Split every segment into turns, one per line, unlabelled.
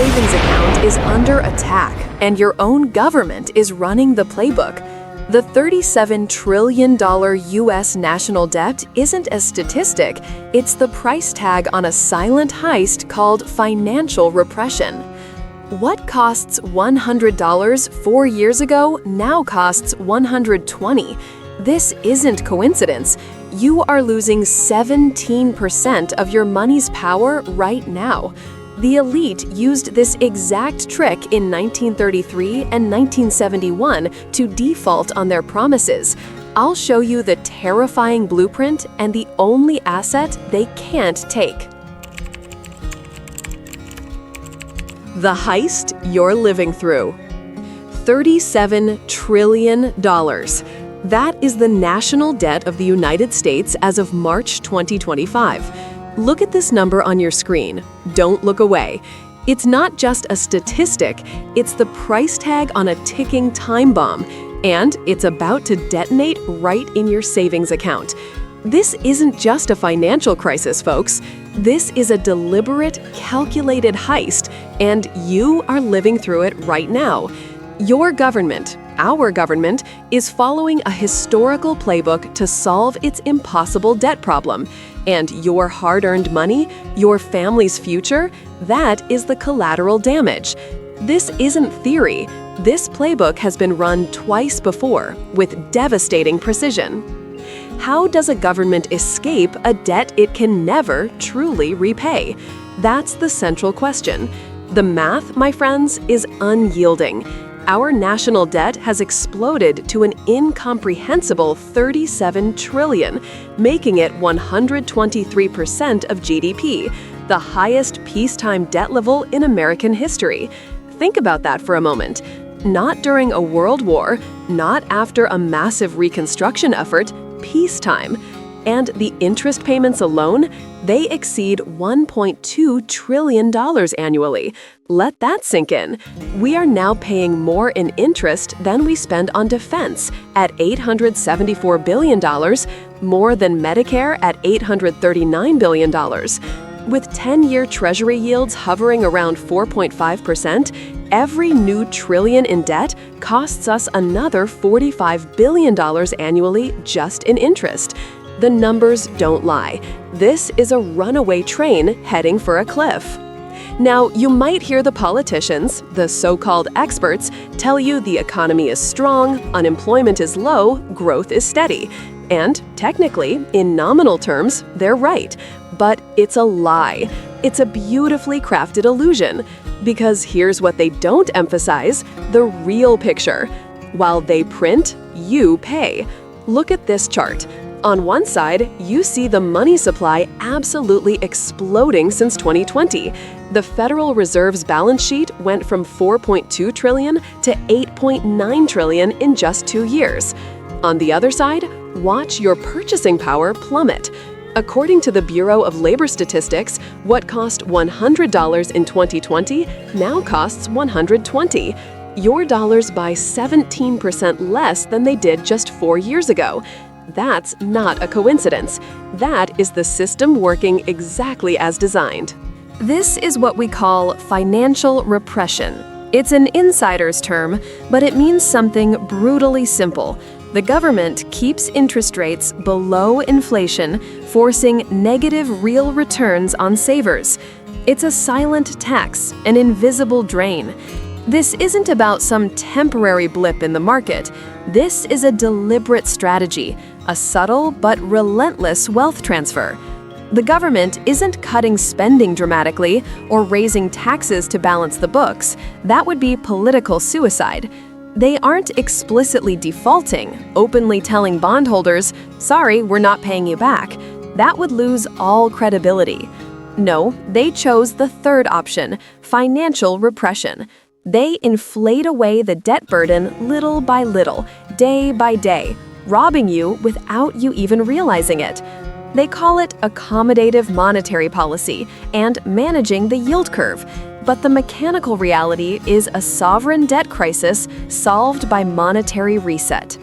savings account is under attack, and your own government is running the playbook. The $37 trillion U.S. national debt isn't a statistic, it's the price tag on a silent heist called financial repression. What costs $100 4 years ago now costs $120. This isn't coincidence. You are losing 17% of your money's power right now. The elite used this exact trick in 1933 and 1971 to default on their promises. I'll show you the terrifying blueprint and the only asset they can't take. The heist you're living through. $37 trillion. That is the national debt of the United States as of March 2025. Look at this number on your screen. Don't look away. It's not just a statistic, it's the price tag on a ticking time bomb, and it's about to detonate right in your savings account. This isn't just a financial crisis, folks. This is a deliberate, calculated heist, and you are living through it right now. Your government, our government, is following a historical playbook to solve its impossible debt problem. And your hard-earned money, your family's future, that is the collateral damage. This isn't theory. This playbook has been run twice before, with devastating precision. How does a government escape a debt it can never truly repay? That's the central question. The math, my friends, is unyielding. Our national debt has exploded to an incomprehensible $37 trillion, making it 123% of GDP, the highest peacetime debt level in American history. Think about that for a moment. Not during a world war, not after a massive reconstruction effort, peacetime. And the interest payments alone, they exceed $1.2 trillion annually. Let that sink in. We are now paying more in interest than we spend on defense at $874 billion, more than Medicare at $839 billion. With 10-year Treasury yields hovering around 4.5%, every new trillion in debt costs us another $45 billion annually just in interest. The numbers don't lie. This is a runaway train heading for a cliff. Now, you might hear the politicians, the so-called experts, tell you the economy is strong, unemployment is low, growth is steady. And technically, in nominal terms, they're right. But it's a lie. It's a beautifully crafted illusion. Because here's what they don't emphasize, the real picture. While they print, you pay. Look at this chart. On one side, you see the money supply absolutely exploding since 2020. The Federal Reserve's balance sheet went from $4.2 trillion to $8.9 trillion in just 2 years. On the other side, watch your purchasing power plummet. According to the Bureau of Labor Statistics, what cost $100 in 2020 now costs $120. Your dollars buy 17% less than they did just 4 years ago. That's not a coincidence. That is the system working exactly as designed. This is what we call financial repression. It's an insider's term, but it means something brutally simple. The government keeps interest rates below inflation, forcing negative real returns on savers. It's a silent tax, an invisible drain. This isn't about some temporary blip in the market. This is a deliberate strategy, a subtle but relentless wealth transfer. The government isn't cutting spending dramatically or raising taxes to balance the books. That would be political suicide. They aren't explicitly defaulting, openly telling bondholders, "Sorry, we're not paying you back." That would lose all credibility. No, they chose the third option, financial repression. They inflate away the debt burden little by little, day by day, robbing you without you even realizing it. They call it accommodative monetary policy and managing the yield curve. But the mechanical reality is a sovereign debt crisis solved by monetary reset.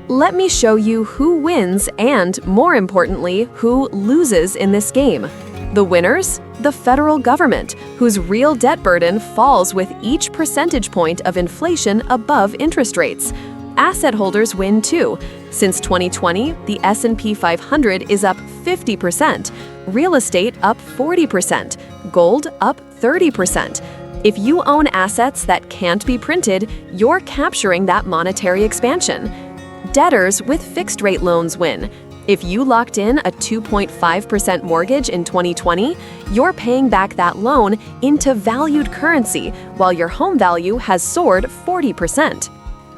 Let me show you who wins and, more importantly, who loses in this game. The winners? The federal government, whose real debt burden falls with each percentage point of inflation above interest rates. Asset holders win too. Since 2020, the S&P 500 is up 50%, real estate up 40%, gold up 30%. If you own assets that can't be printed, you're capturing that monetary expansion. Debtors with fixed-rate loans win. If you locked in a 2.5% mortgage in 2020, you're paying back that loan into valued currency, while your home value has soared 40%.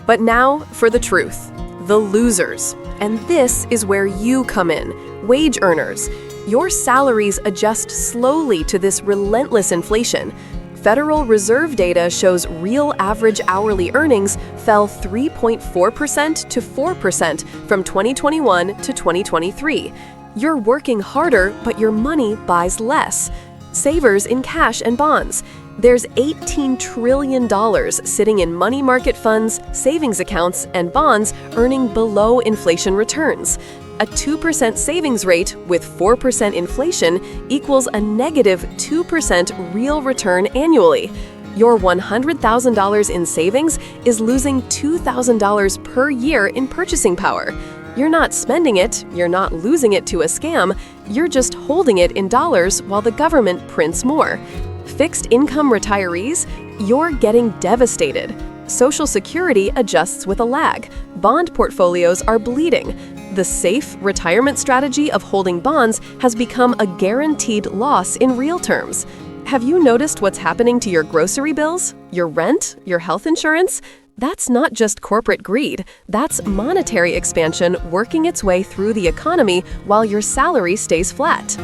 But now for the truth, the losers. And this is where you come in, wage earners. Your salaries adjust slowly to this relentless inflation. Federal Reserve data shows real average hourly earnings fell 3.4% to 4% from 2021 to 2023. You're working harder, but your money buys less. Savers in cash and bonds. There's $18 trillion sitting in money market funds, savings accounts, and bonds earning below inflation returns. A 2% savings rate with 4% inflation equals a negative 2% real return annually. Your $100,000 in savings is losing $2,000 per year in purchasing power. You're not spending it, you're not losing it to a scam, you're just holding it in dollars while the government prints more. Fixed income retirees, you're getting devastated. Social Security adjusts with a lag. Bond portfolios are bleeding. The safe retirement strategy of holding bonds has become a guaranteed loss in real terms. Have you noticed what's happening to your grocery bills, your rent, your health insurance? That's not just corporate greed. That's monetary expansion working its way through the economy while your salary stays flat.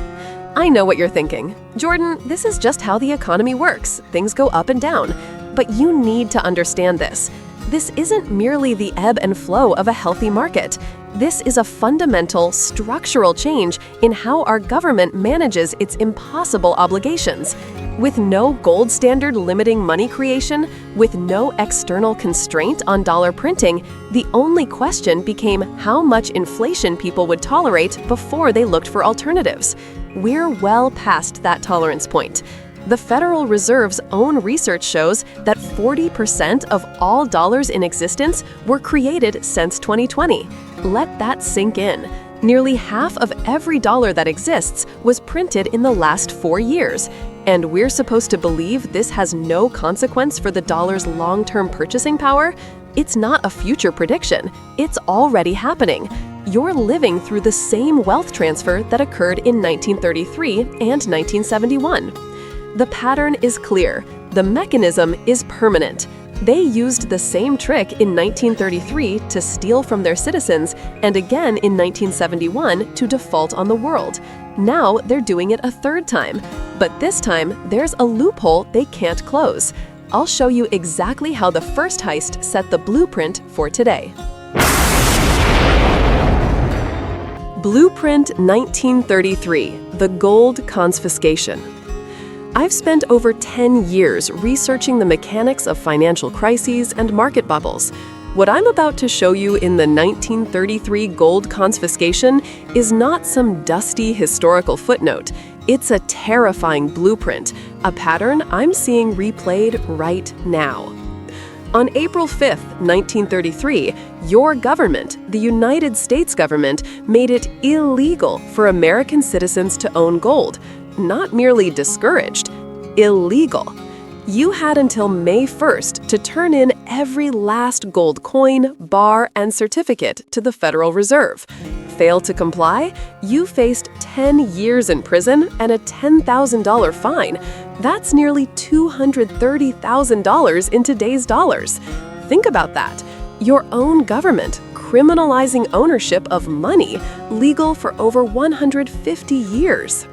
I know what you're thinking. Jordan, this is just how the economy works. Things go up and down. But you need to understand this. This isn't merely the ebb and flow of a healthy market. This is a fundamental, structural change in how our government manages its impossible obligations. With no gold standard limiting money creation, with no external constraint on dollar printing, the only question became how much inflation people would tolerate before they looked for alternatives. We're well past that tolerance point. The Federal Reserve's own research shows that 40% of all dollars in existence were created since 2020. Let that sink in. Nearly half of every dollar that exists was printed in the last 4 years. And we're supposed to believe this has no consequence for the dollar's long-term purchasing power? It's not a future prediction. It's already happening. You're living through the same wealth transfer that occurred in 1933 and 1971. The pattern is clear. The mechanism is permanent. They used the same trick in 1933 to steal from their citizens and again in 1971 to default on the world. Now they're doing it a third time. But this time, there's a loophole they can't close. I'll show you exactly how the first heist set the blueprint for today. Blueprint 1933, the gold confiscation. I've spent over 10 years researching the mechanics of financial crises and market bubbles. What I'm about to show you in the 1933 gold confiscation is not some dusty historical footnote. It's a terrifying blueprint, a pattern I'm seeing replayed right now. On April 5th, 1933, your government, the United States government, made it illegal for American citizens to own gold. Not merely discouraged, illegal. You had until May 1st to turn in every last gold coin, bar, and certificate to the Federal Reserve. Fail to comply? You faced 10 years in prison and a $10,000 fine. That's nearly $230,000 in today's dollars. Think about that. Your own government criminalizing ownership of money, legal for over 150 years.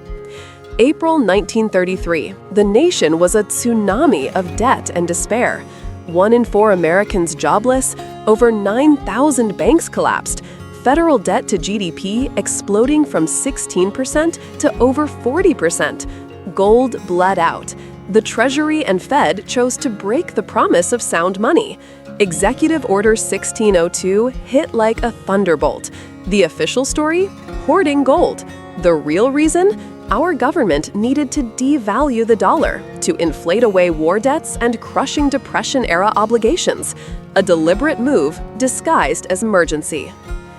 April 1933, the nation was a tsunami of debt and despair. 1 in 4 Americans jobless, over 9,000 banks collapsed, federal debt to GDP exploding from 16% to over 40%. Gold bled out. The Treasury and Fed chose to break the promise of sound money. Executive Order 1602 hit like a thunderbolt. The official story? Hoarding gold. The real reason? Our government needed to devalue the dollar to inflate away war debts and crushing Depression-era obligations, a deliberate move disguised as emergency.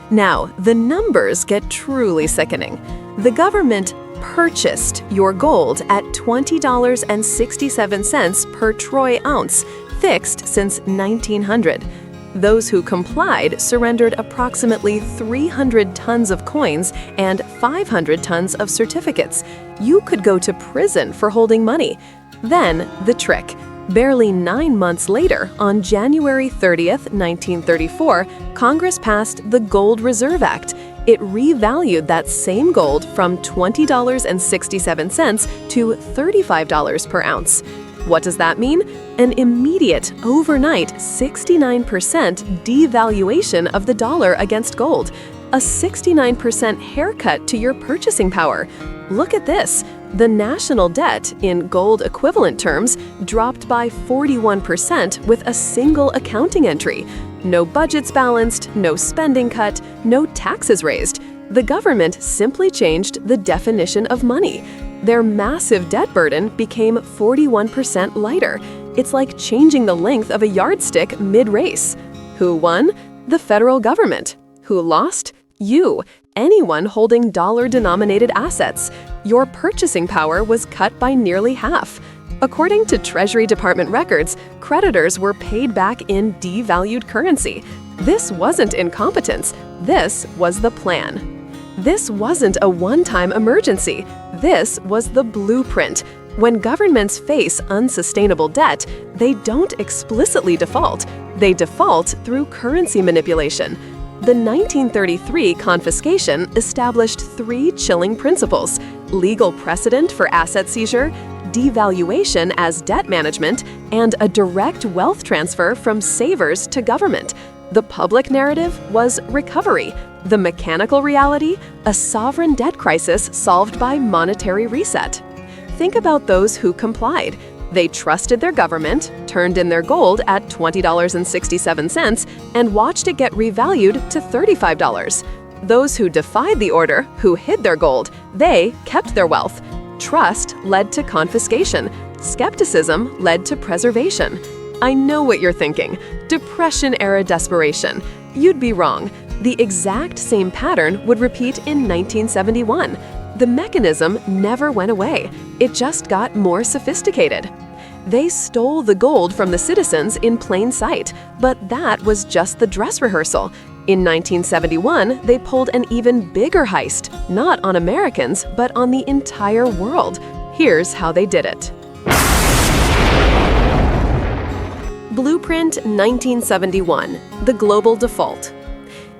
Now, the numbers get truly sickening. The government purchased your gold at $20.67 per troy ounce, fixed since 1900. Those who complied surrendered approximately 300 tons of coins and 500 tons of certificates. You could go to prison for holding money. Then, the trick. Barely 9 months later, on January 30th, 1934, Congress passed the Gold Reserve Act. It revalued that same gold from $20.67 to $35 per ounce. What does that mean? An immediate, overnight 69% devaluation of the dollar against gold. A 69% haircut to your purchasing power. Look at this. The national debt, in gold equivalent terms, dropped by 41% with a single accounting entry. No budgets balanced, no spending cut, no taxes raised. The government simply changed the definition of money. Their massive debt burden became 41% lighter. It's like changing the length of a yardstick mid-race. Who won? The federal government. Who lost? You, anyone holding dollar-denominated assets. Your purchasing power was cut by nearly half. According to Treasury Department records, creditors were paid back in devalued currency. This wasn't incompetence. This was the plan. This wasn't a one-time emergency. This was the blueprint. When governments face unsustainable debt, they don't explicitly default. They default through currency manipulation. The 1933 Confiscation established 3 chilling principles: legal precedent for asset seizure, devaluation as debt management, and a direct wealth transfer from savers to government. The public narrative was recovery. The mechanical reality, a sovereign debt crisis solved by monetary reset. Think about those who complied. They trusted their government, turned in their gold at $20.67, and watched it get revalued to $35. Those who defied the order, who hid their gold, they kept their wealth. Trust led to confiscation. Skepticism led to preservation. I know what you're thinking. Depression-era desperation. You'd be wrong. The exact same pattern would repeat in 1971. The mechanism never went away. It just got more sophisticated. They stole the gold from the citizens in plain sight, but that was just the dress rehearsal. In 1971, they pulled an even bigger heist, not on Americans, but on the entire world. Here's how they did it. Blueprint 1971, the global default.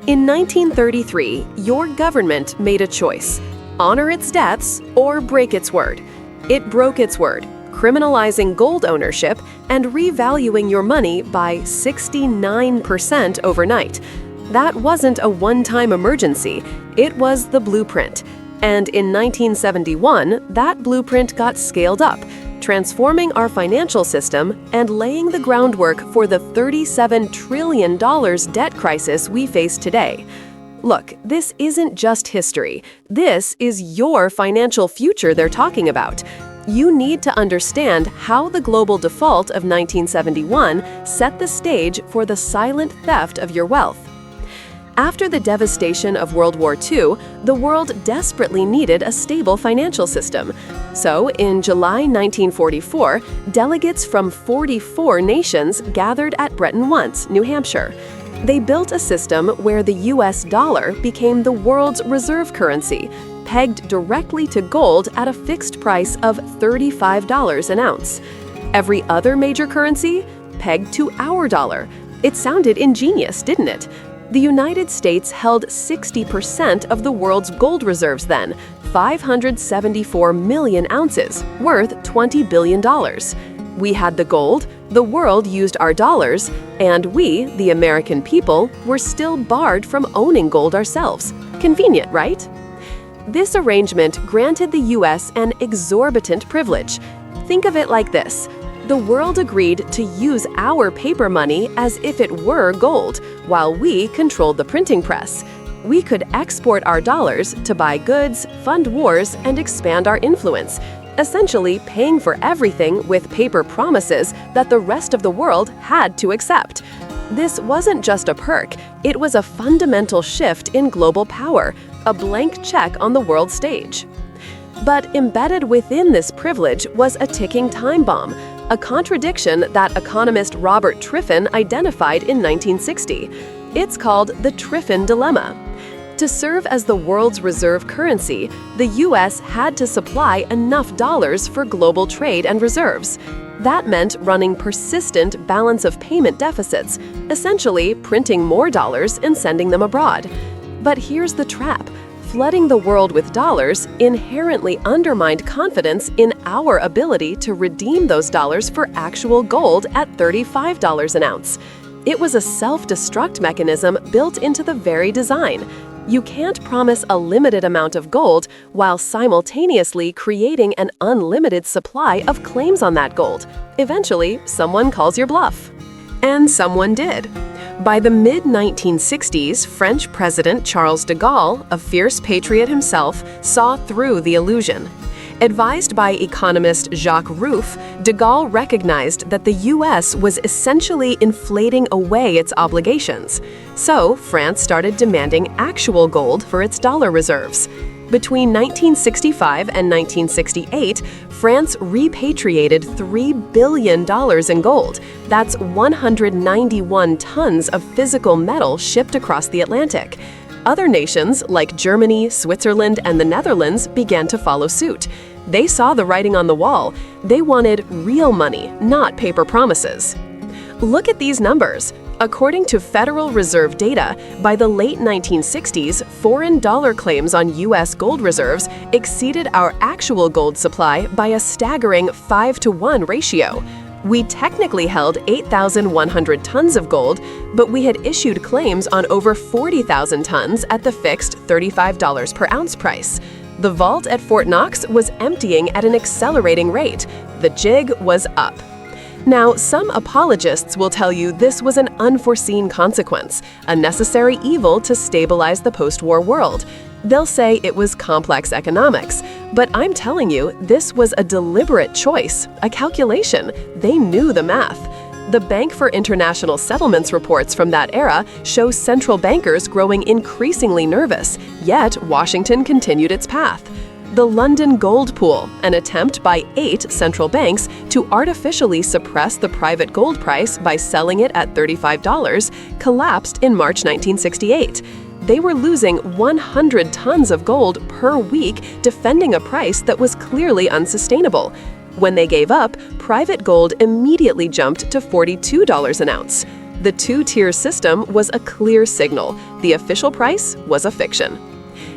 In 1933, your government made a choice: honor its debts or break its word. It broke its word, criminalizing gold ownership and revaluing your money by 69% overnight. That wasn't a one-time emergency, it was the blueprint. And in 1971, that blueprint got scaled up, transforming our financial system and laying the groundwork for the $37 trillion debt crisis we face today. Look, this isn't just history. This is your financial future they're talking about. You need to understand how the global default of 1971 set the stage for the silent theft of your wealth. After the devastation of World War II, the world desperately needed a stable financial system. So, in July 1944, delegates from 44 nations gathered at Bretton Woods, New Hampshire. They built a system where the US dollar became the world's reserve currency, pegged directly to gold at a fixed price of $35 an ounce. Every other major currency pegged to our dollar. It sounded ingenious, didn't it? The United States held 60% of the world's gold reserves then, 574 million ounces, worth $20 billion. We had the gold, the world used our dollars, and we, the American people, were still barred from owning gold ourselves. Convenient, right? This arrangement granted the US an exorbitant privilege. Think of it like this. The world agreed to use our paper money as if it were gold, while we controlled the printing press. We could export our dollars to buy goods, fund wars, and expand our influence, essentially paying for everything with paper promises that the rest of the world had to accept. This wasn't just a perk, it was a fundamental shift in global power, a blank check on the world stage. But embedded within this privilege was a ticking time bomb, a contradiction that economist Robert Triffin identified in 1960. It's called the Triffin Dilemma. To serve as the world's reserve currency, the U.S. had to supply enough dollars for global trade and reserves. That meant running persistent balance of payment deficits, essentially printing more dollars and sending them abroad. But here's the trap. Flooding the world with dollars inherently undermined confidence in our ability to redeem those dollars for actual gold at $35 an ounce. It was a self-destruct mechanism built into the very design. You can't promise a limited amount of gold while simultaneously creating an unlimited supply of claims on that gold. Eventually, someone calls your bluff. And someone did. By the mid-1960s, French President Charles de Gaulle, a fierce patriot himself, saw through the illusion. Advised by economist Jacques Rueff, de Gaulle recognized that the U.S. was essentially inflating away its obligations. So, France started demanding actual gold for its dollar reserves. Between 1965 and 1968, France repatriated $3 billion in gold. That's 191 tons of physical metal shipped across the Atlantic. Other nations, like Germany, Switzerland, and the Netherlands, began to follow suit. They saw the writing on the wall. They wanted real money, not paper promises. Look at these numbers. According to Federal Reserve data, by the late 1960s, foreign dollar claims on U.S. gold reserves exceeded our actual gold supply by a staggering 5-to-1 ratio. We technically held 8,100 tons of gold, but we had issued claims on over 40,000 tons at the fixed $35 per ounce price. The vault at Fort Knox was emptying at an accelerating rate. The jig was up. Now, some apologists will tell you this was an unforeseen consequence, a necessary evil to stabilize the post-war world. They'll say it was complex economics, but I'm telling you, this was a deliberate choice, a calculation. They knew the math. The Bank for International Settlements reports from that era show central bankers growing increasingly nervous, yet Washington continued its path. The London Gold Pool, an attempt by 8 central banks to artificially suppress the private gold price by selling it at $35, collapsed in March 1968. They were losing 100 tons of gold per week, defending a price that was clearly unsustainable. When they gave up, private gold immediately jumped to $42 an ounce. The two-tier system was a clear signal. The official price was a fiction.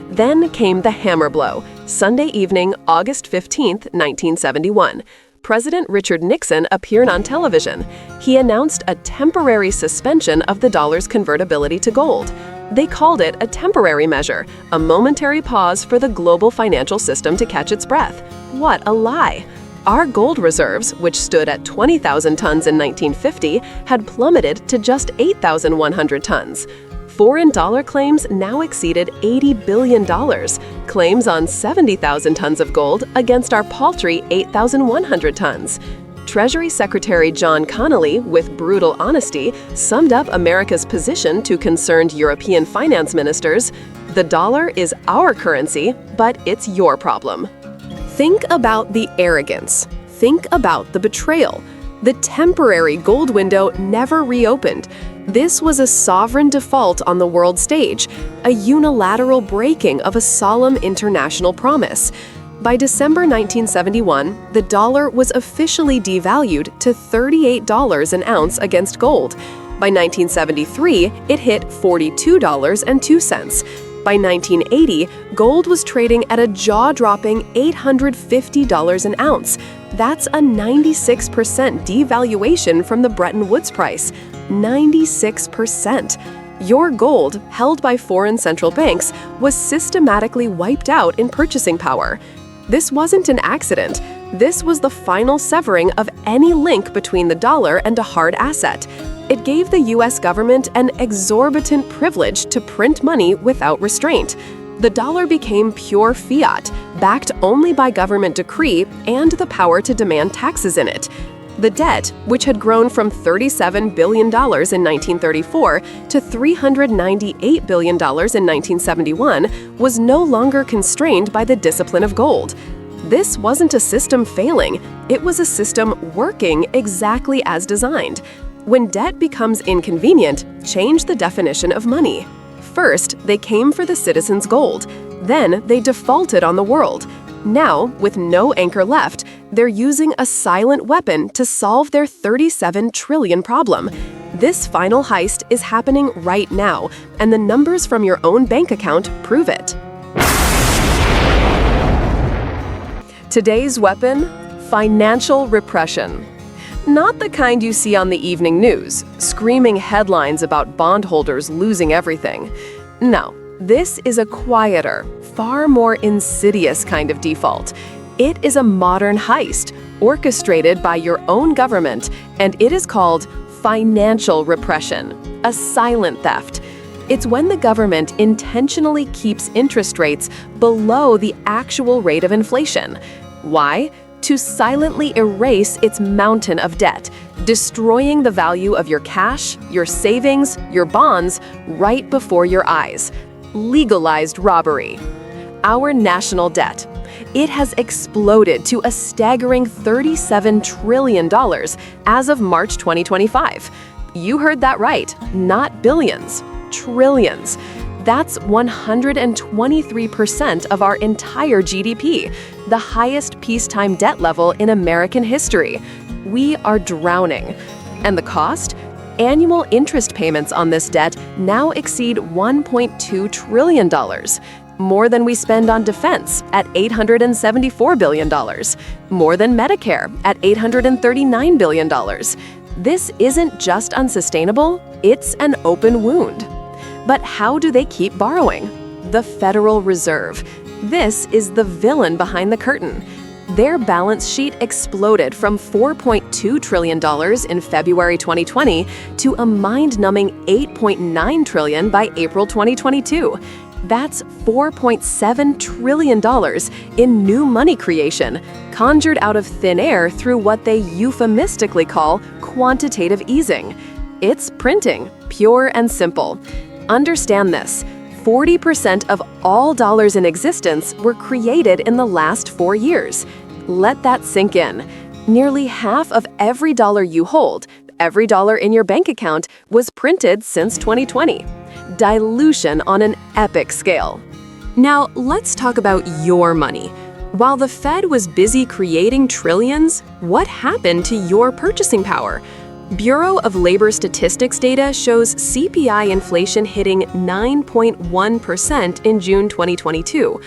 Then came the hammer blow. Sunday evening, August 15, 1971. President Richard Nixon appeared on television. He announced a temporary suspension of the dollar's convertibility to gold. They called it a temporary measure, a momentary pause for the global financial system to catch its breath. What a lie! Our gold reserves, which stood at 20,000 tons in 1950, had plummeted to just 8,100 tons. Foreign dollar claims now exceeded $80 billion, claims on 70,000 tons of gold against our paltry 8,100 tons. Treasury Secretary John Connolly, with brutal honesty, summed up America's position to concerned European finance ministers: "The dollar is our currency, but it's your problem." Think about the arrogance. Think about the betrayal. The temporary gold window never reopened. This was a sovereign default on the world stage, a unilateral breaking of a solemn international promise. By December 1971, the dollar was officially devalued to $38 an ounce against gold. By 1973, it hit $42.02. By 1980, gold was trading at a jaw-dropping $850 an ounce. That's a 96% devaluation from the Bretton Woods price. 96%. Your gold, held by foreign central banks, was systematically wiped out in purchasing power. This wasn't an accident. This was the final severing of any link between the dollar and a hard asset. It gave the US government an exorbitant privilege to print money without restraint. The dollar became pure fiat, backed only by government decree and the power to demand taxes in it. The debt, which had grown from $37 billion in 1934 to $398 billion in 1971, was no longer constrained by the discipline of gold. This wasn't a system failing, it was a system working exactly as designed. When debt becomes inconvenient, change the definition of money. First, they came for the citizens' gold. Then, they defaulted on the world. Now, with no anchor left, they're using a silent weapon to solve their $37 trillion problem. This final heist is happening right now, and the numbers from your own bank account prove it. Today's weapon: financial repression. Not the kind you see on the evening news, screaming headlines about bondholders losing everything. No, this is a quieter, far more insidious kind of default. It is a modern heist, orchestrated by your own government, and it is called financial repression, a silent theft. It's when the government intentionally keeps interest rates below the actual rate of inflation. Why? To silently erase its mountain of debt, destroying the value of your cash, your savings, your bonds, right before your eyes. Legalized robbery. Our national debt. It has exploded to a staggering $37 trillion as of March 2025. You heard that right, not billions, trillions. That's 123% of our entire GDP, the highest peacetime debt level in American history. We are drowning. And the cost? Annual interest payments on this debt now exceed $1.2 trillion, more than we spend on defense at $874 billion, more than Medicare at $839 billion. This isn't just unsustainable, it's an open wound. But how do they keep borrowing? The Federal Reserve. This is the villain behind the curtain. Their balance sheet exploded from $4.2 trillion in February 2020 to a mind-numbing $8.9 trillion by April 2022. That's $4.7 trillion in new money creation, conjured out of thin air through what they euphemistically call quantitative easing. It's printing, pure and simple. Understand this: 40% of all dollars in existence were created in the last 4 years. Let that sink in. Nearly half of every dollar you hold, every dollar in your bank account, was printed since 2020. Dilution on an epic scale. Now, let's talk about your money. While the Fed was busy creating trillions, what happened to your purchasing power? Bureau of Labor Statistics data shows CPI inflation hitting 9.1% in June 2022.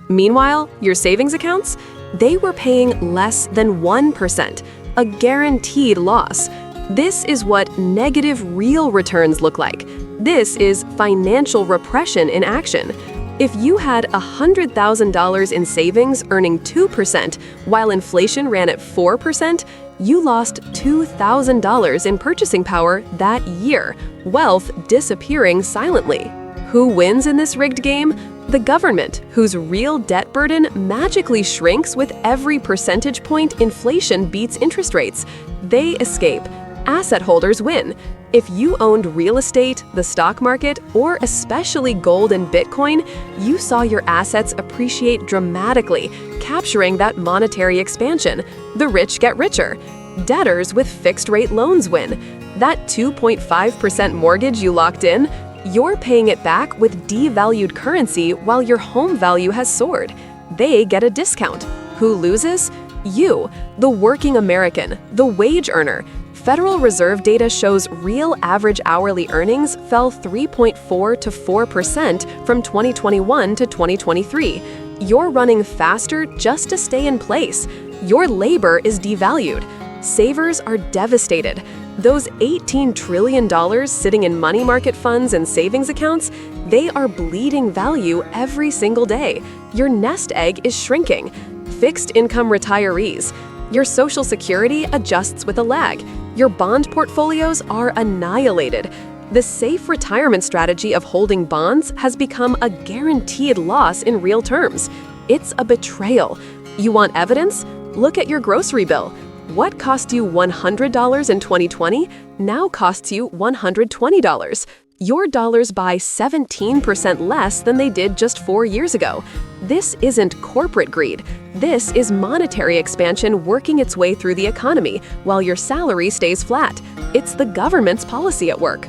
Meanwhile, your savings accounts? They were paying less than 1%, a guaranteed loss. This is what negative real returns look like. This is financial repression in action. If you had $100,000 in savings earning 2% while inflation ran at 4%, you lost $2,000 in purchasing power that year, wealth disappearing silently. Who wins in this rigged game? The government, whose real debt burden magically shrinks with every percentage point inflation beats interest rates. They escape. Asset holders win. If you owned real estate, the stock market, or especially gold and Bitcoin, you saw your assets appreciate dramatically, capturing that monetary expansion. The rich get richer. Debtors with fixed-rate loans win. That 2.5% mortgage you locked in, you're paying it back with devalued currency while your home value has soared. They get a discount. Who loses? You, the working American, the wage earner. Federal Reserve data shows real average hourly earnings fell 3.4 to 4% from 2021 to 2023. You're running faster just to stay in place. Your labor is devalued. Savers are devastated. Those $18 trillion sitting in money market funds and savings accounts, they are bleeding value every single day. Your nest egg is shrinking. Fixed income retirees. Your Social Security adjusts with a lag. your bond portfolios are annihilated. The safe retirement strategy of holding bonds has become a guaranteed loss in real terms. It's a betrayal. You want evidence? Look at your grocery bill. What cost you $100 in 2020 now costs you $120. Your dollars buy 17% less than they did just 4 years ago. This isn't corporate greed. This is monetary expansion working its way through the economy while your salary stays flat. It's the government's policy at work.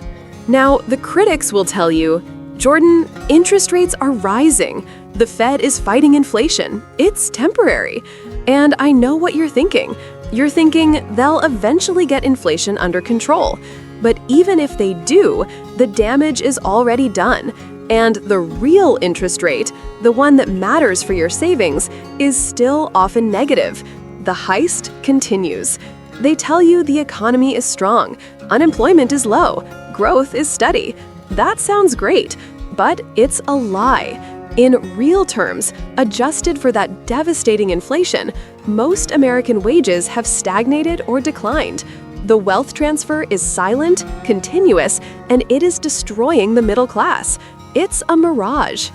Now, the critics will tell you, Jordan, interest rates are rising. The Fed is fighting inflation. It's temporary. And I know what you're thinking. You're thinking they'll eventually get inflation under control. But even if they do, the damage is already done. And the real interest rate, the one that matters for your savings, is still often negative. The heist continues. They tell you the economy is strong, unemployment is low, growth is steady. That sounds great, but it's a lie. In real terms, adjusted for that devastating inflation, most American wages have stagnated or declined. The wealth transfer is silent, continuous, and it is destroying the middle class. It's a mirage.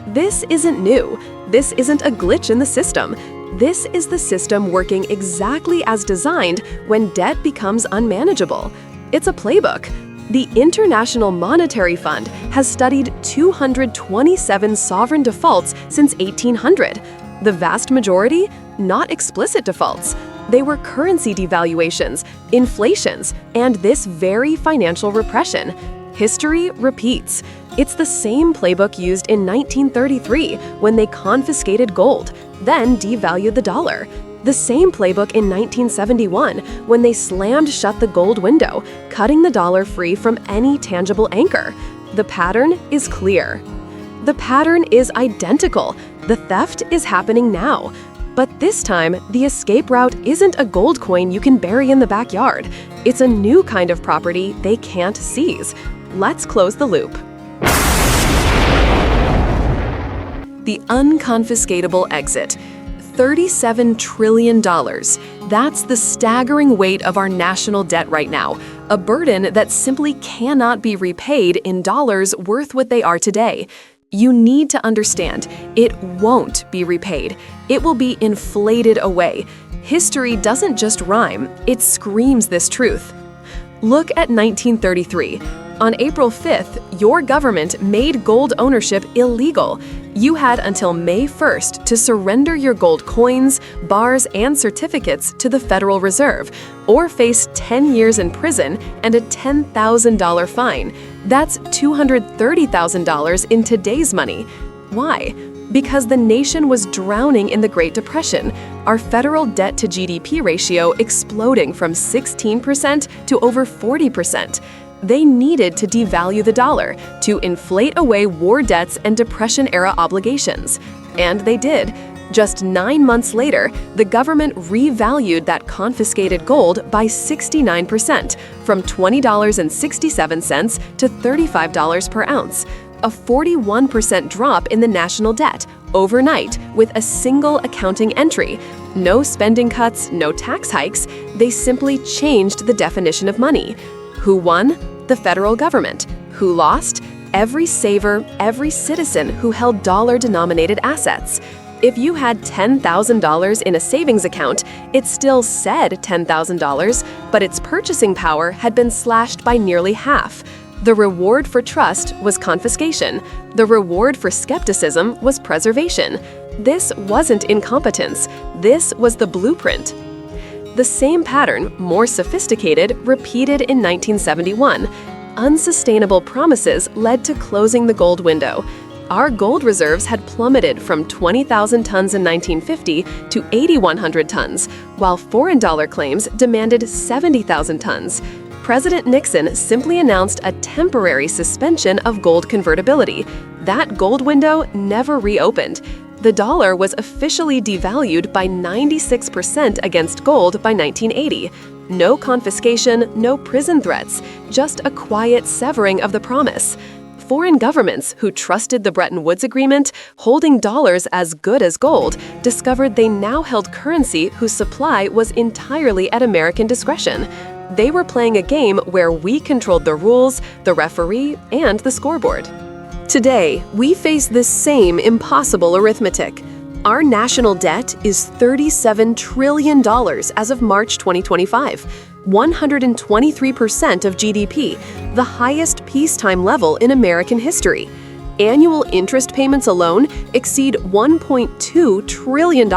This isn't new. This isn't a glitch in the system. This is the system working exactly as designed when debt becomes unmanageable. It's a playbook. The International Monetary Fund has studied 227 sovereign defaults since 1800. The vast majority, not explicit defaults. They were currency devaluations, inflations, and this very financial repression. History repeats. It's the same playbook used in 1933 when they confiscated gold, then devalued the dollar. The same playbook in 1971 when they slammed shut the gold window, cutting the dollar free from any tangible anchor. The pattern is clear. The pattern is identical. The theft is happening now. But this time, the escape route isn't a gold coin you can bury in the backyard. It's a new kind of property they can't seize. Let's close the loop. The Unconfiscatable Exit. $37 trillion. That's the staggering weight of our national debt right now, a burden that simply cannot be repaid in dollars worth what they are today. You need to understand, it won't be repaid. It will be inflated away. History doesn't just rhyme, it screams this truth. Look at 1933. On April 5th, your government made gold ownership illegal. You had until May 1st to surrender your gold coins, bars, and certificates to the Federal Reserve, or face 10 years in prison and a $10,000 fine. That's $230,000 in today's money. Why? Because the nation was drowning in the Great Depression, our federal debt to GDP ratio exploding from 16% to over 40%. They needed to devalue the dollar to inflate away war debts and Depression-era obligations. And they did. Just 9 months later, the government revalued that confiscated gold by 69%, from $20.67 to $35 per ounce. A 41% drop in the national debt, overnight, with a single accounting entry. No spending cuts, no tax hikes. They simply changed the definition of money. Who won? The federal government. Who lost? Every saver, every citizen who held dollar-denominated assets. If you had $10,000 in a savings account, it still said $10,000, but its purchasing power had been slashed by nearly half. The reward for trust was confiscation. The reward for skepticism was preservation. This wasn't incompetence. This was the blueprint. The same pattern, more sophisticated, repeated in 1971. Unsustainable promises led to closing the gold window. Our gold reserves had plummeted from 20,000 tons in 1950 to 8,100 tons, while foreign dollar claims demanded 70,000 tons. President Nixon simply announced a temporary suspension of gold convertibility. That gold window never reopened. The dollar was officially devalued by 96% against gold by 1980. No confiscation, no prison threats, just a quiet severing of the promise. Foreign governments who trusted the Bretton Woods Agreement, holding dollars as good as gold, discovered they now held currency whose supply was entirely at American discretion. They were playing a game where we controlled the rules, the referee, and the scoreboard. Today, we face this same impossible arithmetic. Our national debt is $37 trillion as of March 2025, 123% of GDP, the highest peacetime level in American history. Annual interest payments alone exceed $1.2 trillion,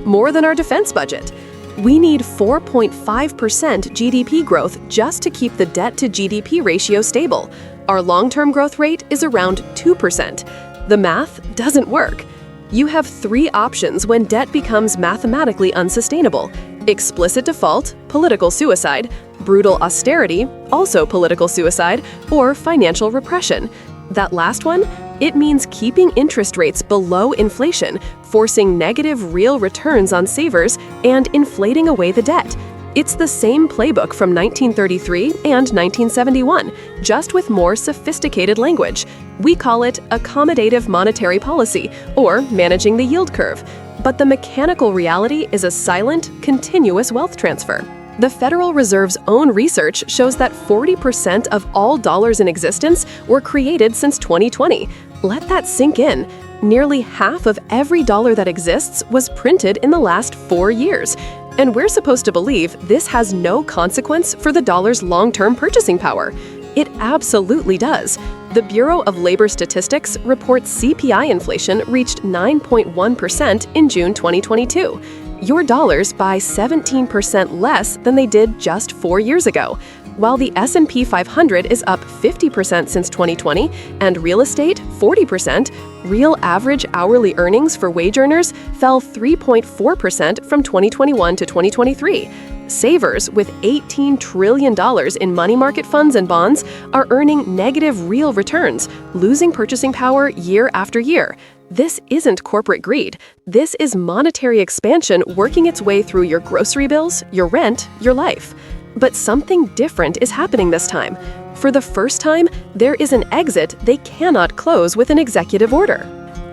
more than our defense budget. We need 4.5% GDP growth just to keep the debt-to-GDP ratio stable. Our long-term growth rate is around 2%. The math doesn't work. You have three options when debt becomes mathematically unsustainable: explicit default, political suicide; brutal austerity, also political suicide; or financial repression. That last one? It means keeping interest rates below inflation, forcing negative real returns on savers, and inflating away the debt. It's the same playbook from 1933 and 1971, just with more sophisticated language. We call it accommodative monetary policy, or managing the yield curve. But the mechanical reality is a silent, continuous wealth transfer. The Federal Reserve's own research shows that 40% of all dollars in existence were created since 2020. Let that sink in. Nearly half of every dollar that exists was printed in the last 4 years. And we're supposed to believe this has no consequence for the dollar's long-term purchasing power. It absolutely does. The Bureau of Labor Statistics reports CPI inflation reached 9.1% in June 2022. Your dollars buy 17% less than they did just 4 years ago. While the S&P 500 is up 50% since 2020 and real estate 40%, real average hourly earnings for wage earners fell 3.4% from 2021 to 2023. Savers with $18 trillion in money market funds and bonds are earning negative real returns, losing purchasing power year after year. This isn't corporate greed. This is monetary expansion working its way through your grocery bills, your rent, your life. But something different is happening this time. For the first time, there is an exit they cannot close with an executive order.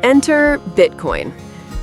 Enter Bitcoin.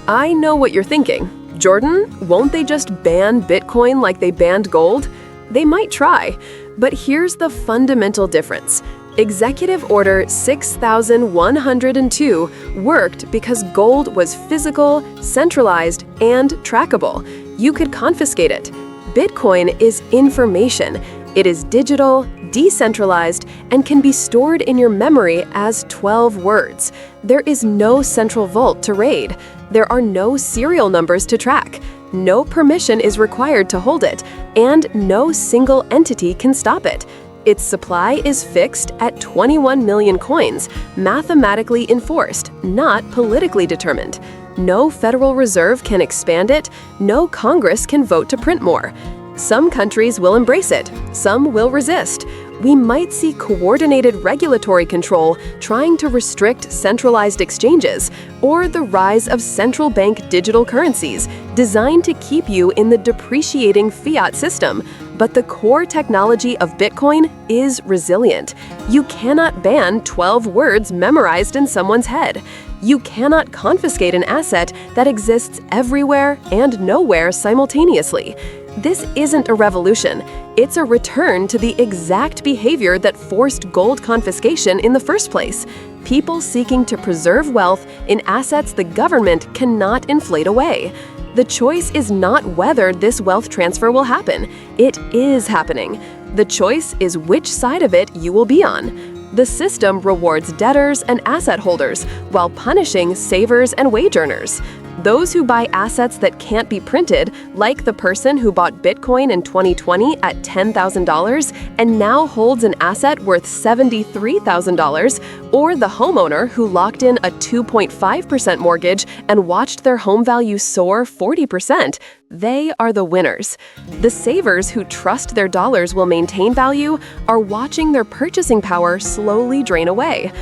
I know what you're thinking. Jordan, won't they just ban Bitcoin like they banned gold? They might try, but here's the fundamental difference. Executive Order 6102 worked because gold was physical, centralized, and trackable. You could confiscate it. Bitcoin is information. It is digital, decentralized, and can be stored in your memory as 12 words. There is no central vault to raid. There are no serial numbers to track. No permission is required to hold it, and no single entity can stop it. Its supply is fixed at 21 million coins, mathematically enforced, not politically determined. No Federal Reserve can expand it. No Congress can vote to print more. Some countries will embrace it. Some will resist. We might see coordinated regulatory control trying to restrict centralized exchanges, or the rise of central bank digital currencies designed to keep you in the depreciating fiat system. But the core technology of Bitcoin is resilient. You cannot ban 12 words memorized in someone's head. You cannot confiscate an asset that exists everywhere and nowhere simultaneously. This isn't a revolution. It's a return to the exact behavior that forced gold confiscation in the first place. People seeking to preserve wealth in assets the government cannot inflate away. The choice is not whether this wealth transfer will happen. It is happening. The choice is which side of it you will be on. The system rewards debtors and asset holders while punishing savers and wage earners. Those who buy assets that can't be printed, like the person who bought Bitcoin in 2020 at $10,000 and now holds an asset worth $73,000, or the homeowner who locked in a 2.5% mortgage and watched their home value soar 40%, they are the winners. The savers who trust their dollars will maintain value are watching their purchasing power slowly drain away.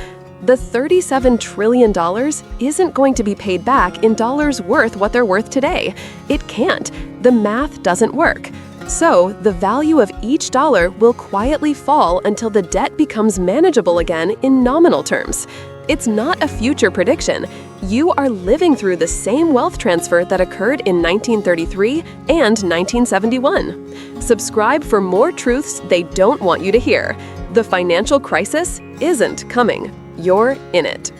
The $37 trillion isn't going to be paid back in dollars worth what they're worth today. It can't. The math doesn't work. So, the value of each dollar will quietly fall until the debt becomes manageable again in nominal terms. It's not a future prediction. you are living through the same wealth transfer that occurred in 1933 and 1971. Subscribe for more truths they don't want you to hear. The financial crisis isn't coming. You're in it.